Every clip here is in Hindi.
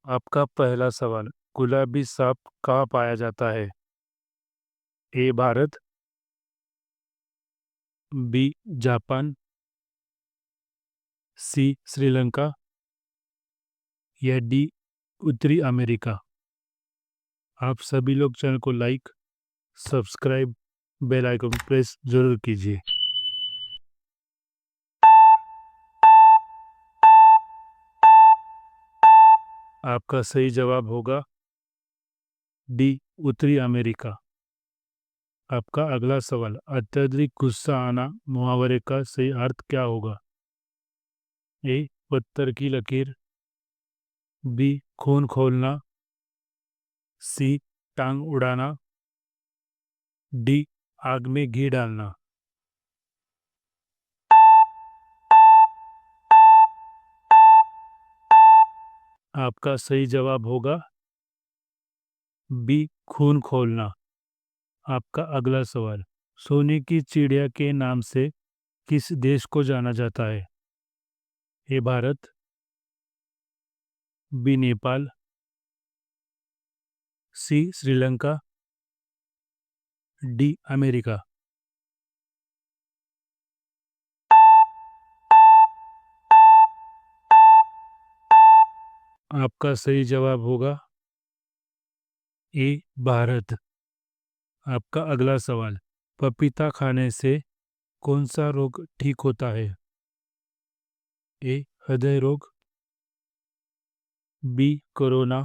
आपका पहला सवाल, गुलाबी सांप कहाँ पाया जाता है? A Bharat, B Japan, C Sri Lanka या डी उत्तरी अमेरिका। आप सभी लोग चैनल को like, subscribe, bell icon press जरूर कीजिए। आपका सही जवाब होगा डी उत्तरी अमेरिका। आपका अगला सवाल, अत्यधिक गुस्सा आना मुहावरे का सही अर्थ क्या होगा? ए पत्थर की लकीर, बी खून खोलना, सी टांग उड़ाना, डी आग में घी डालना। आपका सही जवाब होगा बी खून खोलना। आपका अगला सवाल, सोने की चिड़िया के नाम से किस देश को जाना जाता है? A Bharat, B Nepal, C Sri Lanka, D America. आपका सही जवाब होगा ए भारत। आपका अगला सवाल, पपीता खाने से कौन सा रोग ठीक होता है? ए हृदय रोग, बी कोरोना,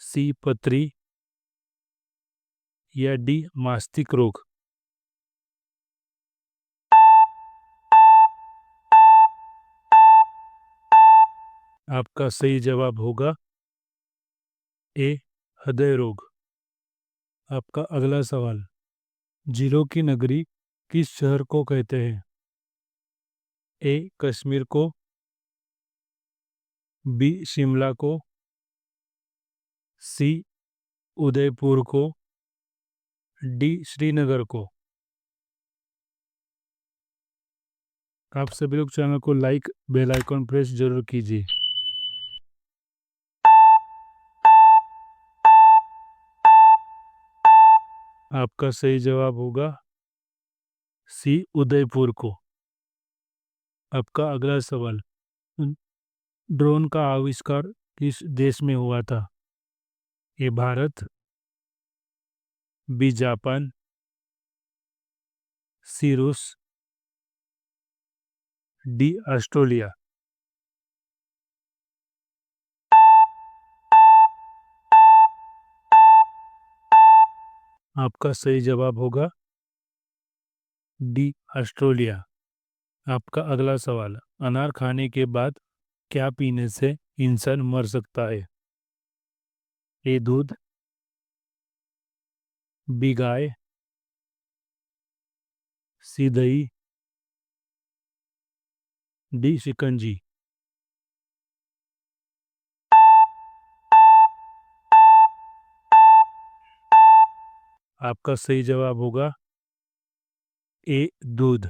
सी पथरी या डी मास्तिक रोग। आपका सही जवाब होगा ए हृदय रोग। आपका अगला सवाल, झीलों की नगरी किस शहर को कहते हैं? ए कश्मीर को, बी शिमला को, सी उदयपुर को, डी श्रीनगर को। आप सभी लोग चैनल को लाइक, बेल आइकन प्रेस जरूर कीजिए। आपका सही जवाब होगा सी उदयपुर को। आपका अगला सवाल, ड्रोन का आविष्कार किस देश में हुआ था? ए भारत, बी जापान, सी रूस, डी ऑस्ट्रेलिया। आपका सही जवाब होगा डी ऑस्ट्रेलिया। आपका अगला सवाल, अनार खाने के बाद क्या पीने से इंसान मर सकता है? ए दूध, बी गाय, सी दही, डी शिकंजी। आपका सही जवाब होगा ए दूध।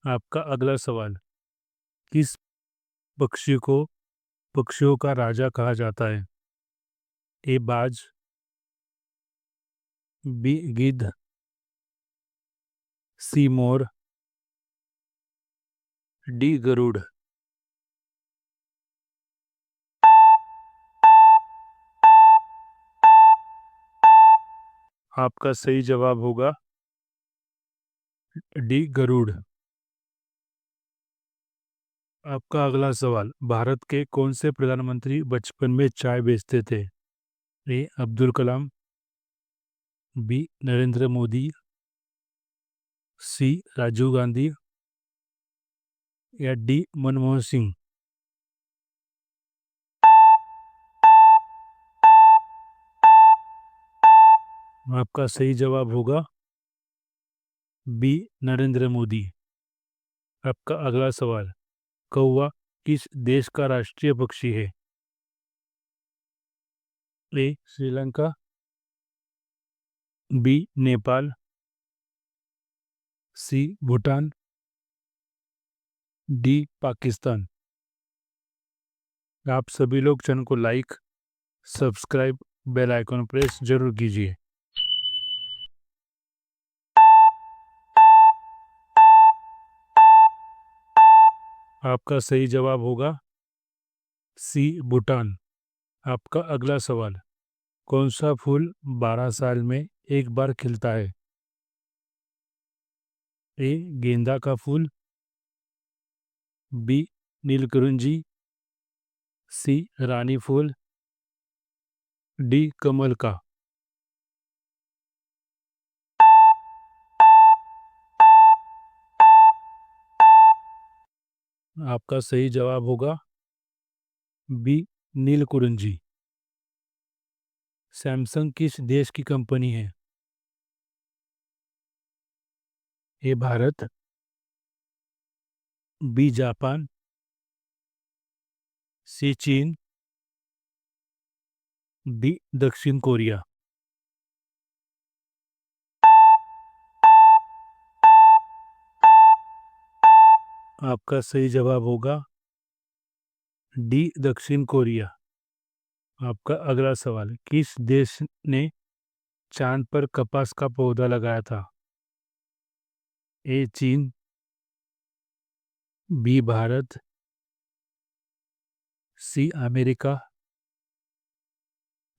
आपका अगला सवाल, किस पक्षी को पक्षियों का राजा कहा जाता है? ए बाज, बी गिद्ध, सी मोर, डी गरुड़। आपका सही जवाब होगा डी गरुड़। आपका अगला सवाल, भारत के कौन से प्रधानमंत्री बचपन में चाय बेचते थे? ए अब्दुल कलाम, बी नरेंद्र मोदी, सी राजीव गांधी या डी मनमोहन सिंह। आपका सही जवाब होगा बी नरेंद्र मोदी। आपका अगला सवाल, कौवा किस देश का राष्ट्रीय पक्षी है? A Sri Lanka, B Nepal, C Bhutan, D Pakistan. आप सभी लोग चैनल को like, subscribe, bell icon press जरूर कीजिए। आपका सही जवाब होगा सी, भूटान। आपका अगला सवाल, कौन सा फूल 12 साल में एक बार खिलता है? ए, गेंदा का फूल। बी, नीलकुंजी। सी, रानी फूल। डी, कमल का। आपका सही जवाब होगा बी, नीलकुंजी। सैमसंग किस देश की कंपनी है? A, Bharat. B, Japan. C, Cheen. D, दक्षिण कोरिया। आपका सही जवाब होगा डी, दक्षिण कोरिया। आपका अगला सवाल, किस देश ने चांद पर कपास का पौधा लगाया था? ए, चीन। बी, भारत। सी, अमेरिका।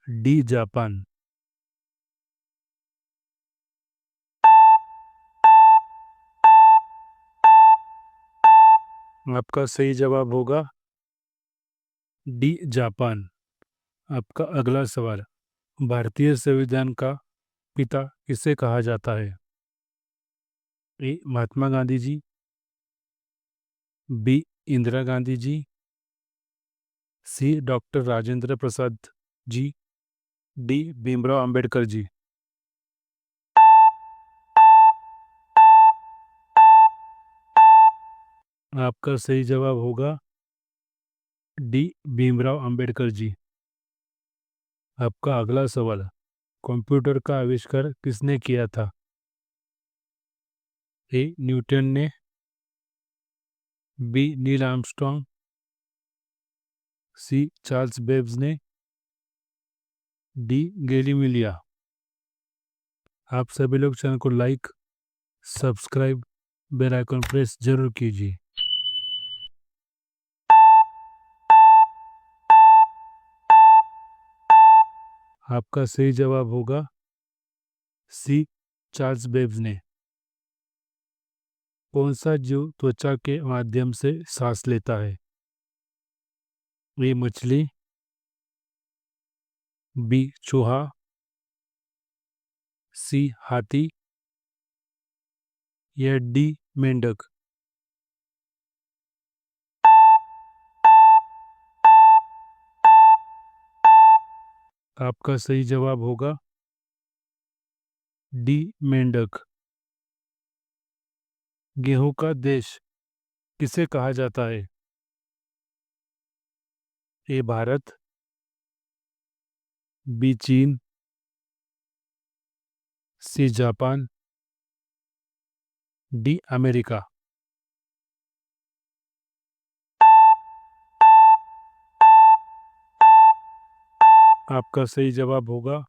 D, Japan. आपका सही जवाब होगा डी, जापान। आपका अगला सवाल, भारतीय संविधान का पिता किसे कहा जाता है? ए, महात्मा गांधी जी। बी, इंदिरा गांधी जी। सी, डॉक्टर राजेंद्र प्रसाद जी। डी, भीमराव अंबेडकर जी। आपका सही जवाब होगा डी, भीमराव अंबेडकर जी। आपका अगला सवाल, कंप्यूटर का आविष्कार किसने किया था? ए, न्यूटन ने। B, Neil Armstrong. C, Charles Babbage ने। D, Galileo. आप सभी लोग चैनल को like, subscribe, bell icon press जरूर कीजिए। आपका सही जवाब होगा सी, चार्ल्स बेब्स ने। कौन सा जीव त्वचा के माध्यम से सांस लेता है? ए, मछली। बी, चूहा। सी, हाथी। या डी, मेंढक। आपका सही जवाब होगा डी, मेंढक। गेहूं का देश किसे कहा जाता है? ए, भारत। बी, चीन। सी, जापान। D, America. आपका सही जवाब होगा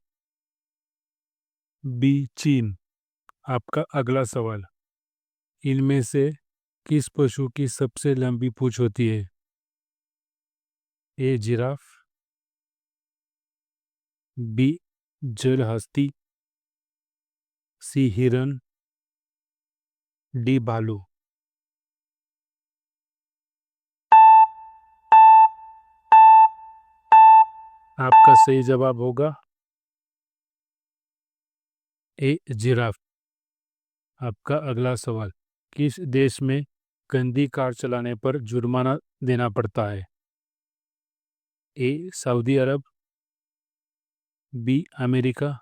बी, चीन। आपका अगला सवाल, इनमें से किस पशु की सबसे लंबी पूंछ होती है? ए, जिराफ। बी, जलहस्ती। सी, हिरन। डी, भालू। आपका सही जवाब होगा ए, जिराफ। आपका अगला सवाल, किस देश में गंदी कार चलाने पर जुर्माना देना पड़ता है? A, Saudi Arab. B, America.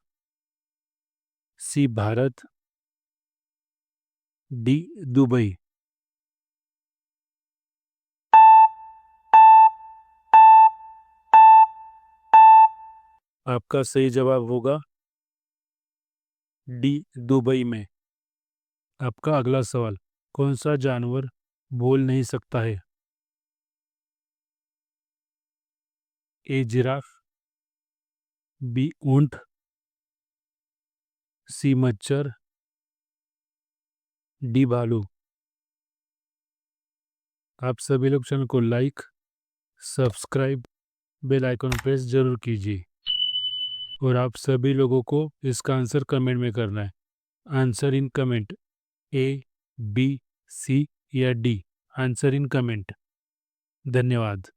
C, Bharat. D, Dubai. आपका सही जवाब होगा डी, दुबई में। आपका अगला सवाल, कौन सा जानवर बोल नहीं सकता है? ए जिराफ, बी ऊंट, सी मच्छर, डी भालू। आप सभी लोग चैनल को like, subscribe, bell icon press जरूर कीजिए और आप सभी लोगों को इसका आंसर कमेंट में करना है। आंसर इन कमेंट, ए, बी, सी या डी। आंसर इन कमेंट। धन्यवाद।